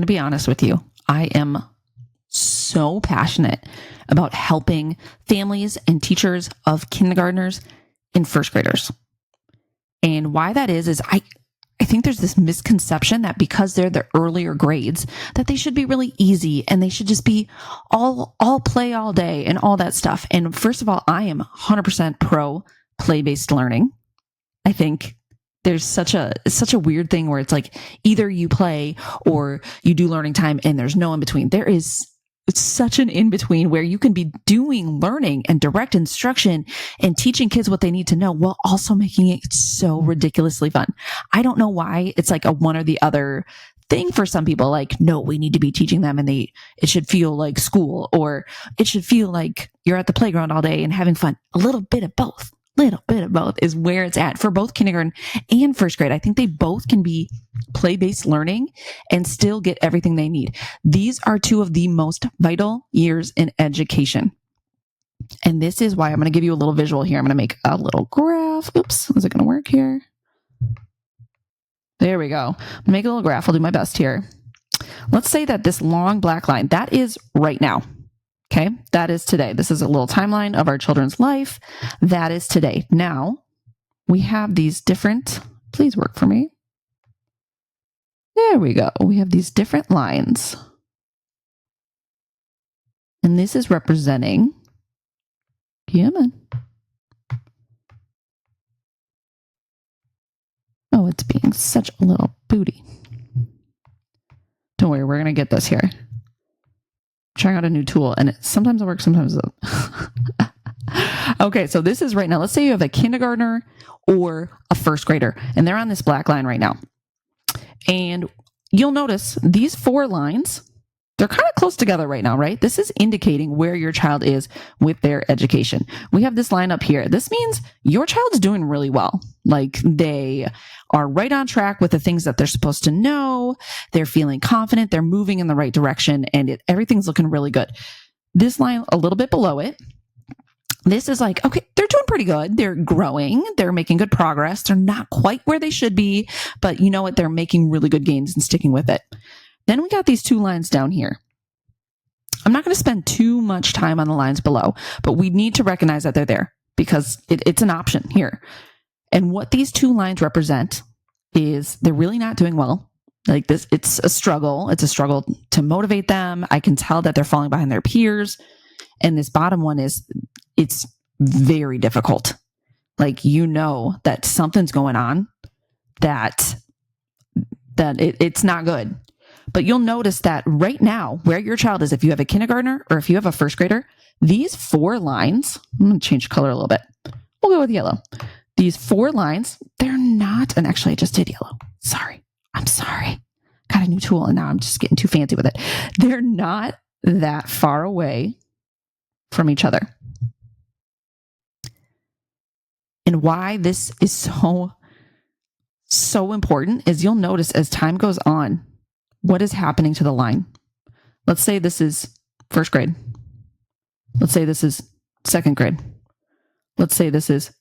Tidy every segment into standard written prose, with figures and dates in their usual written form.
going to be honest with you. I am so passionate about helping families and teachers of kindergartners and first graders. And why that is I think there's this misconception that because they're the earlier grades, that they should be really easy and they should just be all play all day and all that stuff. And first of all, I am 100% pro play-based learning. I think there's such a weird thing where it's like either you play or you do learning time and there's no in between. It's such an in between where you can be doing learning and direct instruction and teaching kids what they need to know while also making it so ridiculously fun. I don't know why it's like a one or the other thing for some people. Like, no, we need to be teaching them and it should feel like school, or it should feel like you're at the playground all day and having fun. A little bit of both. Little bit of both is where it's at for both kindergarten and first grade. I think they both can be play-based learning and still get everything they need. These are two of the most vital years in education. And this is why I'm going to give you a little visual here. I'm going to make a little graph. Oops, is it going to work here? There we go. Make a little graph. I'll do my best here. Let's say that this long black line, that is right now. Okay, that is today. This is a little timeline of our children's life. That is today. Now, we have these different, please work for me. There we go. We have these different lines. And this is representing, come on. Oh, it's being such a little booty. Don't worry, we're going to get this here. Trying out a new tool and sometimes it works, sometimes it doesn't. Okay, so this is right now. Let's say you have a kindergartner or a first grader and they're on this black line right now. And you'll notice these 4 lines, they're kind of close together right now, right? This is indicating where your child is with their education. We have this line up here. This means your child's doing really well. Like they are right on track with the things that they're supposed to know. They're feeling confident. They're moving in the right direction and everything's looking really good. This line a little bit below it, this is like, okay, they're doing pretty good. They're growing. They're making good progress. They're not quite where they should be, but you know what? They're making really good gains and sticking with it. Then we got these 2 lines down here. I'm not going to spend too much time on the lines below, but we need to recognize that they're there because it's an option here. And what these 2 lines represent is they're really not doing well. Like this, it's a struggle. It's a struggle to motivate them. I can tell that they're falling behind their peers. And this bottom one it's very difficult. Like, you know that something's going on, that it's not good. But you'll notice that right now, where your child is, if you have a kindergartner or if you have a first grader, these 4 lines, I'm going to change color a little bit. We'll go with yellow. These 4 lines, they're not, and actually I just did yellow. Sorry. I'm sorry. Got a new tool and now I'm just getting too fancy with it. They're not that far away from each other. And why this is so important is you'll notice as time goes on, what is happening to the line. Let's say this is first grade. Let's say this is second grade. Let's say this is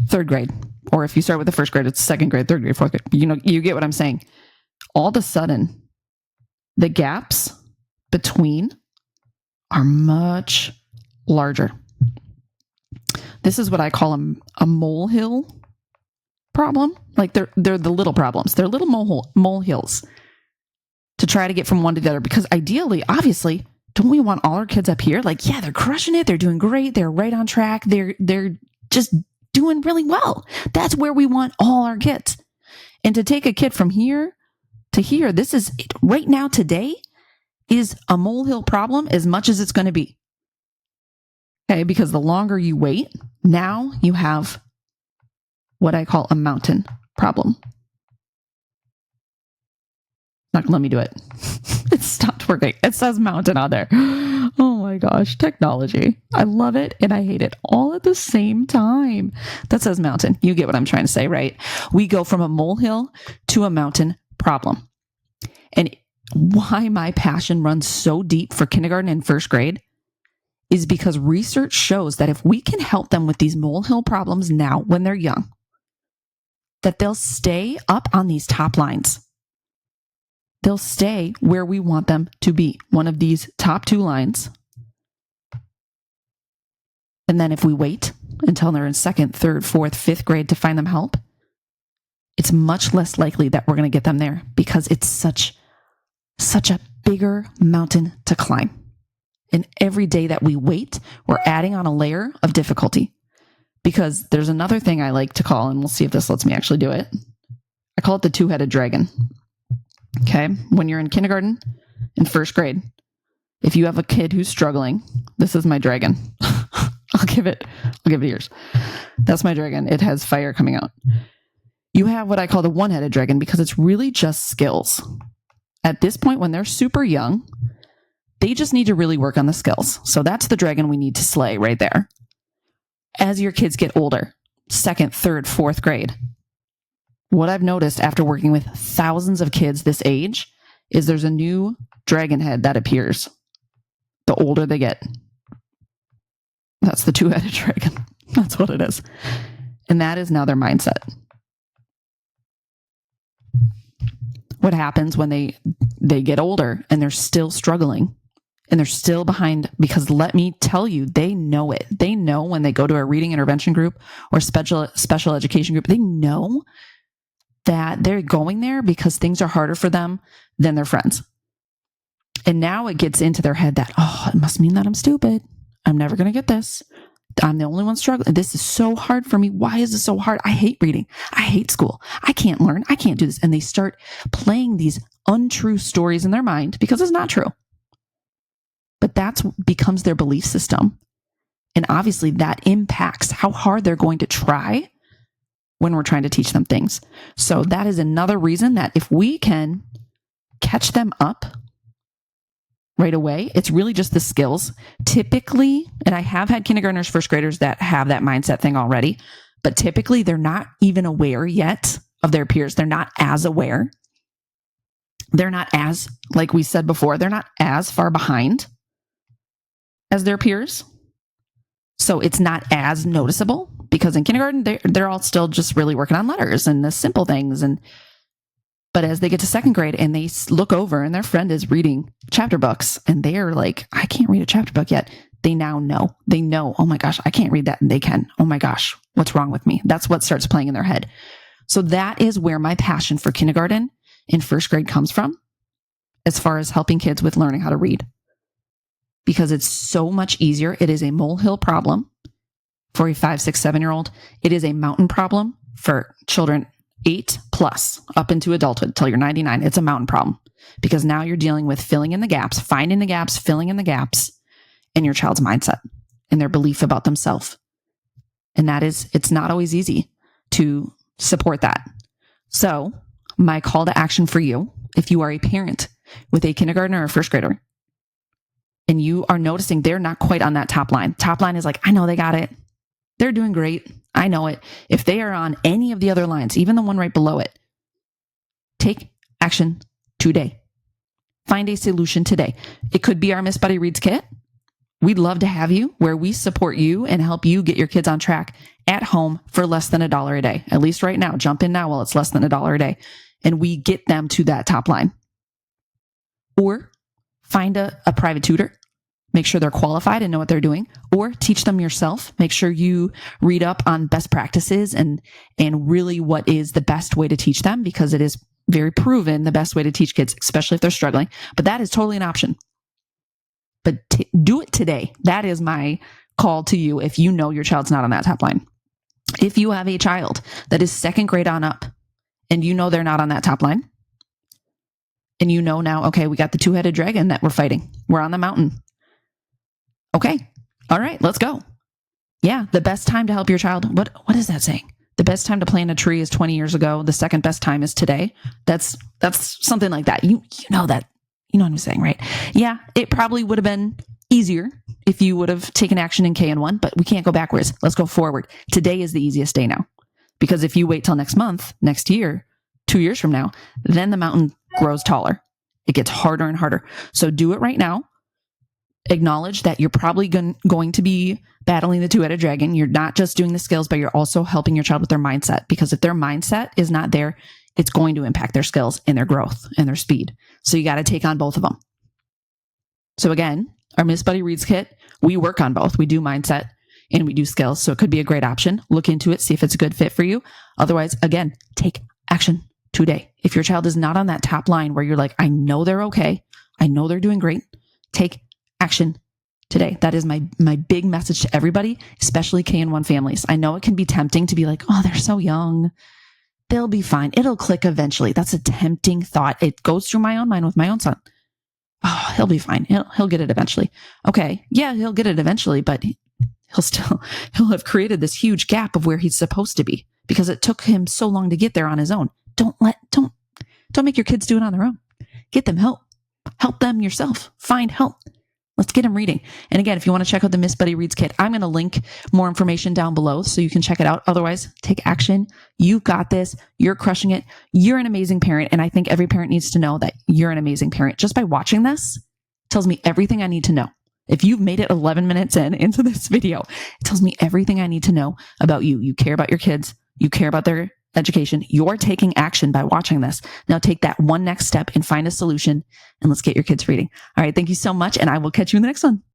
third grade. Or if you start with the first grade, it's second grade, third grade, fourth grade. You know, you get what I'm saying. All of a sudden, the gaps between are much larger. This is what I call a molehill problem. Like they're the little problems. They're little molehills to try to get from one to the other. Because ideally, obviously, don't we want all our kids up here? Like, yeah, they're crushing it. They're doing great. They're right on track. They're just doing really well. That's where we want all our kids. And to take a kid from here to here, this is right now today is a molehill problem as much as it's going to be. Okay, because the longer you wait, now you have what I call a mountain problem. Not gonna let me do it. It stopped working. It says mountain on there. Oh my gosh, technology. I love it and I hate it all at the same time. That says mountain. You get what I'm trying to say, right? We go from a molehill to a mountain problem. And why my passion runs so deep for kindergarten and first grade is because research shows that if we can help them with these molehill problems now when they're young, that they'll stay up on these top lines. they'll stay where we want them to be, one of these top 2 lines. And then if we wait until they're in 2nd, 3rd, 4th, 5th grade to find them help, it's much less likely that we're going to get them there because it's such a bigger mountain to climb. And every day that we wait, we're adding on a layer of difficulty. Because there's another thing I like to call, and we'll see if this lets me actually do it. I call it the 2-headed dragon. Okay. When you're in kindergarten, in 1st grade, if you have a kid who's struggling, this is my dragon. I'll give it ears. That's my dragon. It has fire coming out. You have what I call the 1-headed dragon because it's really just skills. At this point, when they're super young, they just need to really work on the skills. So that's the dragon we need to slay right there. As your kids get older, 2nd, 3rd, 4th grade, what I've noticed after working with thousands of kids this age is there's a new dragon head that appears the older they get. That's the 2-headed dragon. That's what it is. And that is now their mindset. What happens when they get older and they're still struggling and they're still behind? Because let me tell you, they know it. They know when they go to a reading intervention group or special education group, they know that they're going there because things are harder for them than their friends. And now it gets into their head that, oh, it must mean that I'm stupid. I'm never going to get this. I'm the only one struggling. This is so hard for me. Why is this so hard? I hate reading. I hate school. I can't learn. I can't do this. And they start playing these untrue stories in their mind because it's not true. But that becomes their belief system. And obviously that impacts how hard they're going to try when we're trying to teach them things. So that is another reason that if we can catch them up right away, it's really just the skills. Typically, and I have had kindergartners, 1st graders that have that mindset thing already, but typically they're not even aware yet of their peers. They're not as aware. They're not as, like we said before, they're not as far behind as their peers. So it's not as noticeable because in kindergarten, they're all still just really working on letters and the simple things. But as they get to 2nd grade and they look over and their friend is reading chapter books and they're like, I can't read a chapter book yet. They now know. They know, oh my gosh, I can't read that. And they can. Oh my gosh, what's wrong with me? That's what starts playing in their head. So that is where my passion for kindergarten in 1st grade comes from, as far as helping kids with learning how to read. Because it's so much easier. It is a molehill problem for a 5, 6, 7-year-old. It is a mountain problem for children 8 plus up into adulthood till you're 99. It's a mountain problem because now you're dealing with filling in the gaps, finding the gaps, filling in the gaps in your child's mindset and their belief about themselves. And it's not always easy to support that. So my call to action for you, if you are a parent with a kindergartner or 1st grader, and you are noticing they're not quite on that top line. Top line is like, I know they got it. They're doing great. I know it. If they are on any of the other lines, even the one right below it, take action today. Find a solution today. It could be our Miss Buddy Reads Kit. We'd love to have you where we support you and help you get your kids on track at home for less than $1 a day. At least right now, jump in now while it's less than $1 a day. And we get them to that top line. Or find a private tutor. Make sure they're qualified and know what they're doing, or teach them yourself. Make sure you read up on best practices and really what is the best way to teach them, because it is very proven the best way to teach kids, especially if they're struggling. But that is totally an option. But do it today. That is my call to you if you know your child's not on that top line. If you have a child that is 2nd grade on up and you know they're not on that top line, and you know now, okay, we got the 2-headed dragon that we're fighting. We're on the mountain. Okay. All right, let's go. Yeah. The best time to help your child. What is that saying? The best time to plant a tree is 20 years ago. The second best time is today. That's something like that. You know that, you know what I'm saying, right? Yeah. It probably would have been easier if you would have taken action in KN1, but we can't go backwards. Let's go forward. Today is the easiest day now, because if you wait till next month, next year, 2 years from now, then the mountain grows taller. It gets harder and harder. So do it right now. Acknowledge that you're probably going to be battling the 2-headed dragon. You're not just doing the skills, but you're also helping your child with their mindset, because if their mindset is not there, it's going to impact their skills and their growth and their speed. So you got to take on both of them. So again, our Miss Buddy Reads Kit, we work on both. We do mindset and we do skills. So it could be a great option. Look into it, see if it's a good fit for you. Otherwise, again, take action today. If your child is not on that top line where you're like, I know they're okay, I know they're doing great, take action today. That is my big message to everybody, especially K-1 families. I know it can be tempting to be like, oh, they're so young. They'll be fine. It'll click eventually. That's a tempting thought. It goes through my own mind with my own son. Oh, he'll be fine. He'll get it eventually. Okay. Yeah, he'll get it eventually, but he'll have created this huge gap of where he's supposed to be because it took him so long to get there on his own. Don't make your kids do it on their own. Get them help. Help them yourself. Find help. Let's get them reading. And again, if you want to check out the Miss Buddy Reads Kit, I'm going to link more information down below so you can check it out. Otherwise, take action. You got this. You're crushing it. You're an amazing parent. And I think every parent needs to know that you're an amazing parent. Just by watching this, it tells me everything I need to know. If you've made it 11 minutes into this video, it tells me everything I need to know about you. You care about your kids. You care about their education. You're taking action by watching this. Now take that one next step and find a solution, and let's get your kids reading. All right. Thank you so much. And I will catch you in the next one.